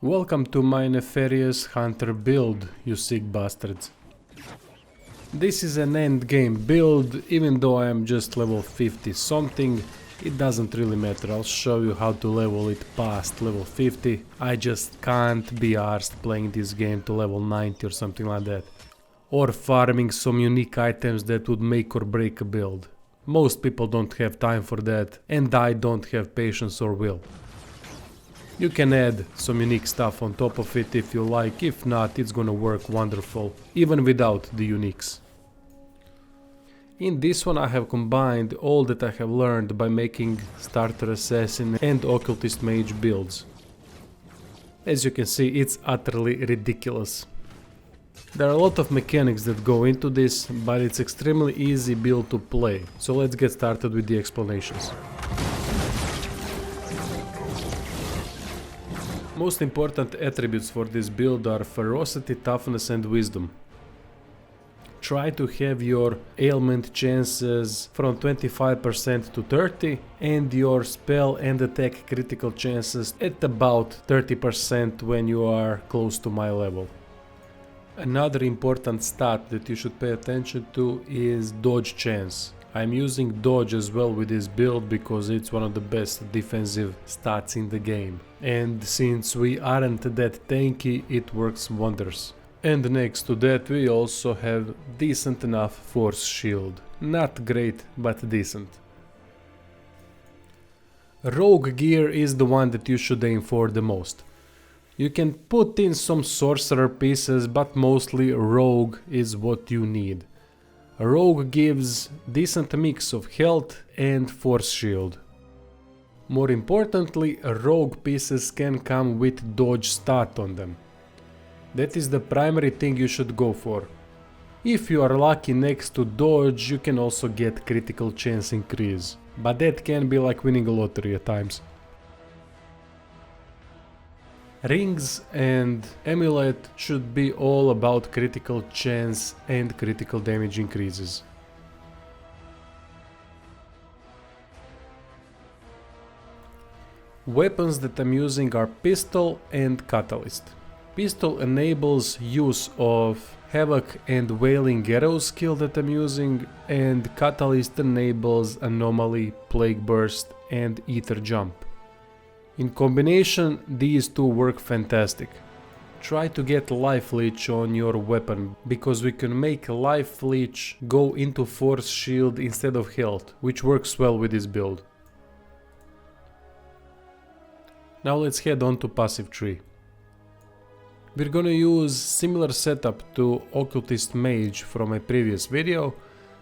Welcome to my Nefarious Hunter build, you sick bastards. This is an endgame build, even though I am just level 50 something, it doesn't really matter. I'll show you how to level it past level 50. I just can't be arsed playing this game to level 90 or something like that. Or farming some unique items that would make or break a build. Most people don't have time for that, and I don't have patience or will. You can add some unique stuff on top of it if you like, if not, it's gonna work wonderful, even without the uniques. In this one I have combined all that I have learned by making starter assassin and occultist mage builds. As you can see, it's utterly ridiculous. There are a lot of mechanics that go into this, but it's extremely easy build to play, so let's get started with the explanations. Most important attributes for this build are ferocity, toughness and wisdom. Try to have your ailment chances from 25% to 30% and your spell and attack critical chances at about 30% when you are close to my level. Another important stat that you should pay attention to is dodge chance. I'm using dodge as well with this build because it's one of the best defensive stats in the game. And since we aren't that tanky, it works wonders. And next to that we also have decent enough force shield. Not great, but decent. Rogue gear is the one that you should aim for the most. You can put in some sorcerer pieces, but mostly rogue is what you need. A rogue gives decent mix of health and force shield. More importantly, rogue pieces can come with dodge stat on them. That is the primary thing you should go for. If you are lucky next to dodge, you can also get critical chance increase, but that can be like winning a lottery at times. Rings and amulet should be all about critical chance and critical damage increases. Weapons that I'm using are pistol and catalyst. Pistol enables use of havoc and wailing arrow skill that I'm using, and catalyst enables anomaly, plague burst and ether jump. In combination, these two work fantastic. Try to get life leech on your weapon, because we can make life leech go into force shield instead of health, which works well with this build. Now let's head on to passive tree. We're gonna use similar setup to occultist mage from my previous video.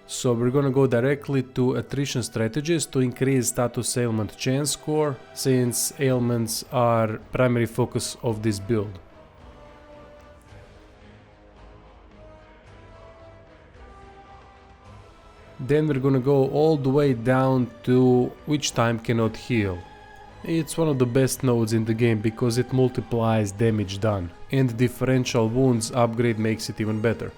So we're gonna go directly to attrition strategies to increase status ailment chance score, since ailments are primary focus of this build. Then we're gonna go all the way down to which time cannot heal. It's one of the best nodes in the game because it multiplies damage done, and differential wounds upgrade makes it even better.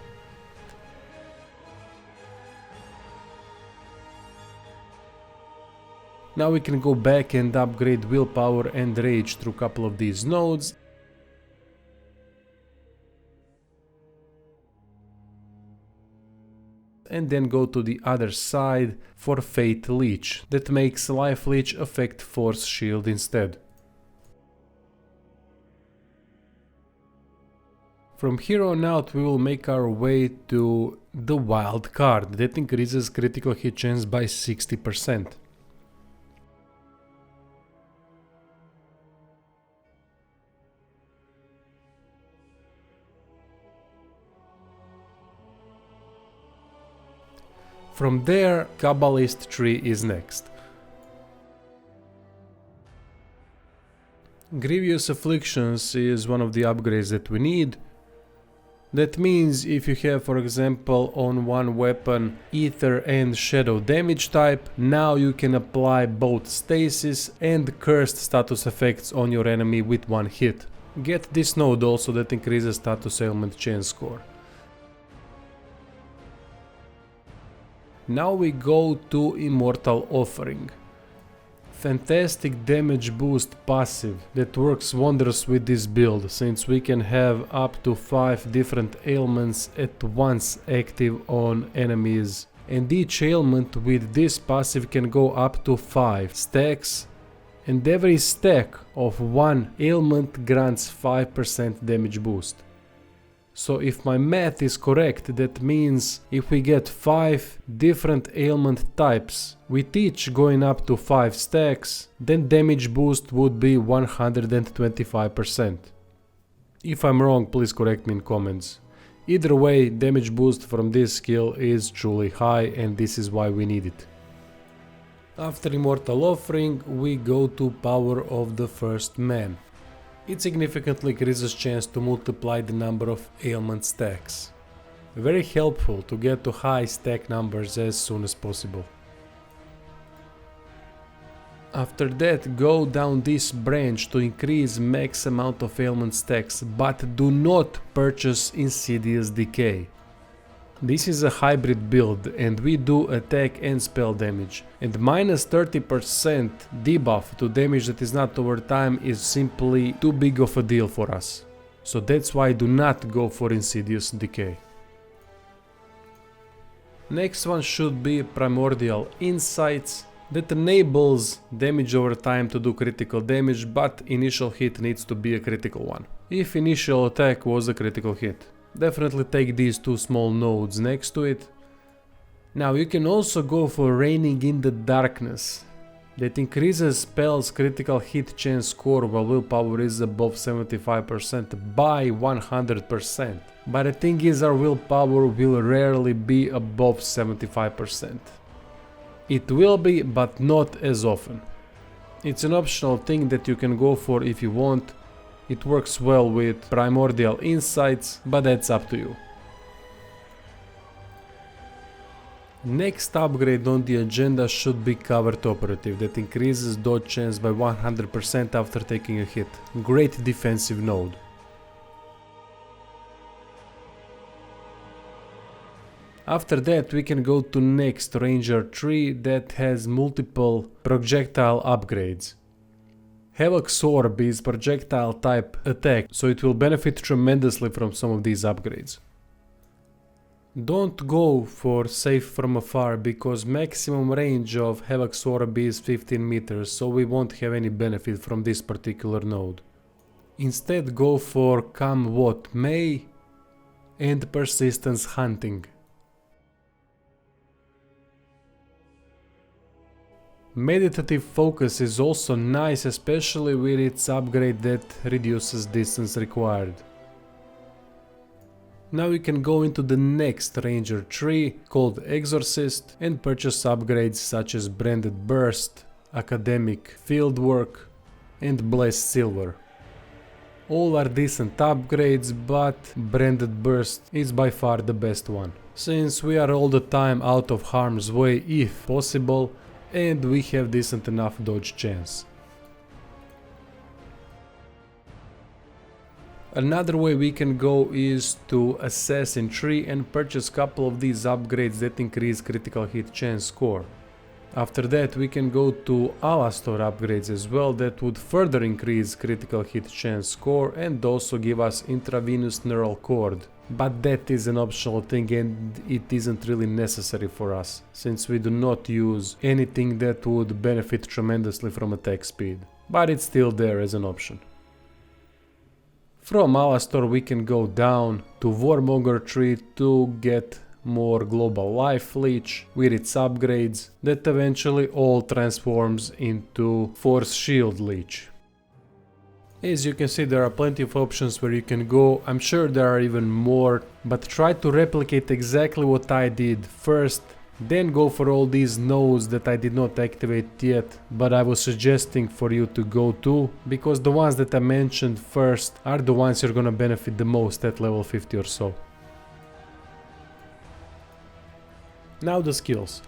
Now we can go back and upgrade willpower and rage through a couple of these nodes. And then go to the other side for Fate Leech, that makes Life Leech affect Force Shield instead. From here on out we will make our way to the Wild card, that increases critical hit chance by 60%. From there, Kabbalist tree is next. Grievous Afflictions is one of the upgrades that we need. That means if you have, for example, on one weapon Ether and Shadow damage type, now you can apply both Stasis and Cursed status effects on your enemy with one hit. Get this node also, that increases status ailment chance score. Now we go to Immortal Offering. fantastic damage boost passive that works wonders with this build, since we can have up to 5 different ailments at once active on enemies, and each ailment with this passive can go up to 5 stacks, and every stack of one ailment grants 5% damage boost. So if my math is correct, that means if we get 5 different ailment types, with each going up to 5 stacks, then damage boost would be 125%. If I'm wrong, please correct me in comments. Either way, damage boost from this skill is truly high, and this is why we need it. After Immortal Offering, we go to Power of the First Man. It significantly increases chance to multiply the number of ailment stacks. Very helpful to get to high stack numbers as soon as possible. After that, go down this branch to increase max amount of ailment stacks, but do not purchase Insidious Decay. This is a hybrid build and we do attack and spell damage, and minus 30% debuff to damage that is not over time is simply too big of a deal for us. So that's why do not go for Insidious Decay. Next one should be Primordial Insights, that enables damage over time to do critical damage, but initial hit needs to be a critical one. If initial attack was a critical hit. Definitely take these two small nodes next to it. Now you can also go for Reigning in the Darkness. That increases spells critical hit chance score while willpower is above 75% by 100%. But the thing is, our willpower will rarely be above 75%. It will be, but not as often. It's an optional thing that you can go for if you want. It works well with Primordial Insights, but that's up to you. Next upgrade on the agenda should be Covert Operative, that increases dodge chance by 100% after taking a hit. Great defensive node. After that we can go to next Ranger tree that has multiple projectile upgrades. Havoc's Orb is projectile type attack, so it will benefit tremendously from some of these upgrades. Don't go for Safe from Afar because maximum range of Havoc's Orb is 15 meters, so we won't have any benefit from this particular node. Instead go for Come What May and Persistence Hunting. Meditative Focus is also nice, especially with its upgrade that reduces distance required. Now we can go into the next Ranger tree called Exorcist and purchase upgrades such as Branded Burst, Academic Fieldwork and Blessed Silver. All are decent upgrades, but Branded Burst is by far the best one, since we are all the time out of harm's way if possible, and we have decent enough dodge chance. Another way we can go is to Assassin tree and purchase couple of these upgrades that increase critical hit chance score. After that we can go to Alastor upgrades as well that would further increase critical hit chance score and also give us intravenous neural cord. But that is an optional thing and it isn't really necessary for us, since we do not use anything that would benefit tremendously from attack speed. But it's still there as an option. From Alastor we can go down to Warmonger tree to get more global life leech with its upgrades that eventually all transforms into Force Shield leech. As you can see, there are plenty of options where you can go. I'm sure there are even more, but try to replicate exactly what I did first, then go for all these nodes that I did not activate yet, but I was suggesting for you to go to, because the ones that I mentioned first are the ones you're gonna benefit the most at level 50 or so. Now the skills.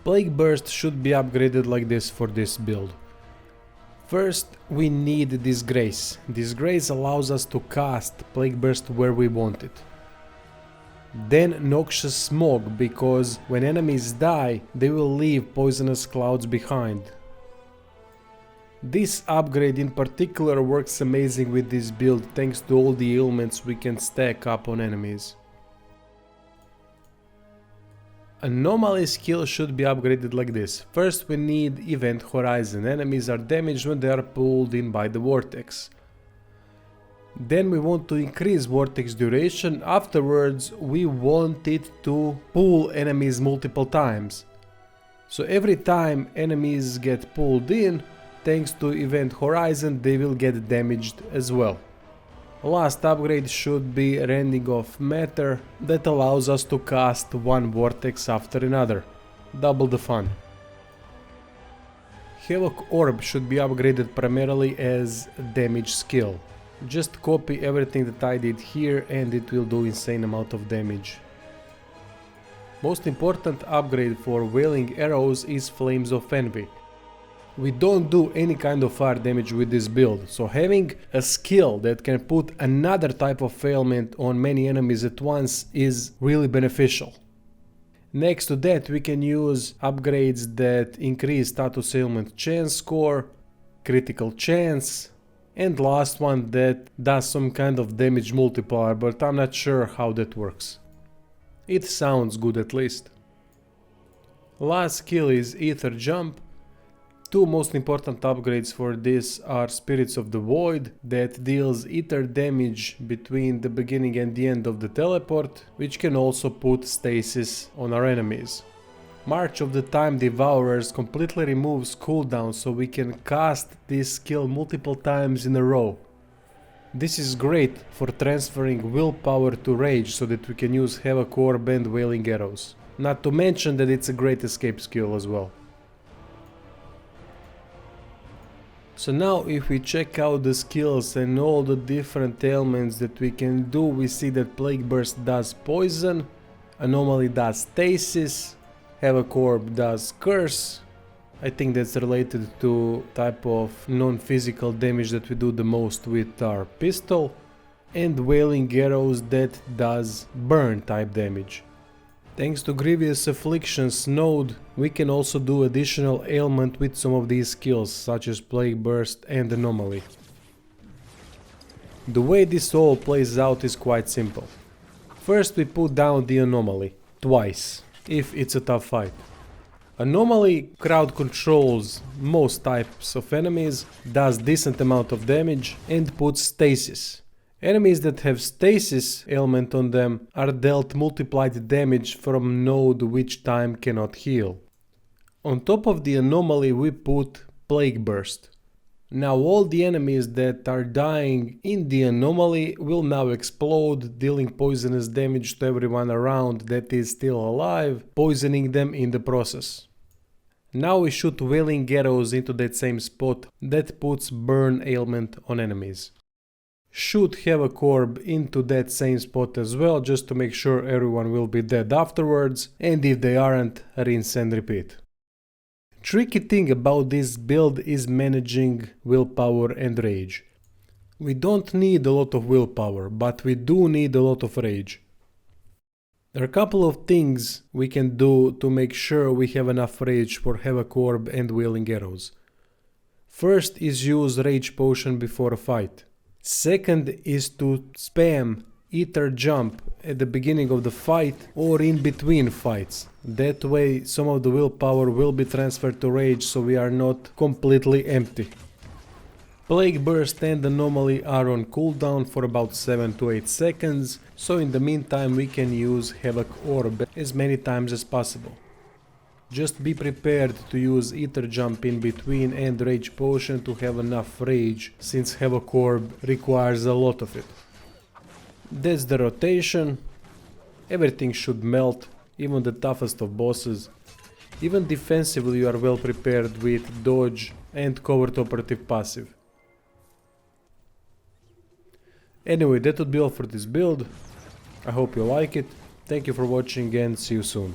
Plague Burst should be upgraded like this for this build. First, we need Disgrace. Disgrace allows us to cast Plague Burst where we want it. Then Noxious Smog, because when enemies die, they will leave poisonous clouds behind. This upgrade in particular works amazing with this build thanks to all the ailments we can stack up on enemies. Anomaly skill should be upgraded like this. First we need Event Horizon. Enemies are damaged when they are pulled in by the vortex. Then we want to increase vortex duration. Afterwards we want it to pull enemies multiple times. So every time enemies get pulled in, thanks to Event Horizon, they will get damaged as well. Last upgrade should be Rending of Matter, that allows us to cast one vortex after another. Double the fun. Havoc Orb should be upgraded primarily as damage skill. Just copy everything that I did here and it will do insane amount of damage. Most important upgrade for Wailing Arrows is Flames of Envy. We don't do any kind of fire damage with this build, so having a skill that can put another type of ailment on many enemies at once is really beneficial. Next to that we can use upgrades that increase status ailment chance score, critical chance, and last one that does some kind of damage multiplier, but I'm not sure how that works. It sounds good at least. Last skill is Ether Jump. Two most important upgrades for this are Spirits of the Void, that deals ether damage between the beginning and the end of the teleport, which can also put stasis on our enemies. March of the Time Devourers completely removes cooldown, so we can cast this skill multiple times in a row. This is great for transferring willpower to rage so that we can use Havoc Orb and Wailing Arrows. Not to mention that it's a great escape skill as well. So now if we check out the skills and all the different ailments that we can do, we see that Plague Burst does poison, Anomaly does stasis, Havoc Orb does curse. I think that's related to type of non-physical damage that we do the most with our pistol, and Wailing Arrows that does burn type damage. Thanks to Grievous Afflictions node, we can also do additional ailment with some of these skills, such as Plague Burst and Anomaly. The way this all plays out is quite simple. First we put down the Anomaly, twice, if it's a tough fight. Anomaly crowd controls most types of enemies, does decent amount of damage, and puts stasis. Enemies that have stasis ailment on them are dealt multiplied damage from node which time cannot heal. On top of the Anomaly we put Plague Burst. Now all the enemies that are dying in the Anomaly will now explode, dealing poisonous damage to everyone around that is still alive, poisoning them in the process. Now we shoot Wailing Arrows into that same spot that puts burn ailment on enemies. Shoot Havoc Orb into that same spot as well, just to make sure everyone will be dead afterwards, and if they aren't, rinse and repeat. Tricky thing about this build is managing willpower and rage. We don't need a lot of willpower, but we do need a lot of rage. There are a couple of things we can do to make sure we have enough rage for Havoc Orb and Wailing Arrows. First is use Rage Potion before a fight. Second is to spam Ether Jump at the beginning of the fight or in between fights. That way some of the willpower will be transferred to rage, so we are not completely empty. Plague Burst and Anomaly are on cooldown for about 7 to 8 seconds, so in the meantime we can use Havoc Orb as many times as possible. Just be prepared to use Ether Jump in between and Rage Potion to have enough rage, since Havoc Orb requires a lot of it. That's the rotation. Everything should melt, even the toughest of bosses. Even defensively you are well prepared with Dodge and Covert Operative passive. Anyway, that would be all for this build. I hope you like it. Thank you for watching and see you soon.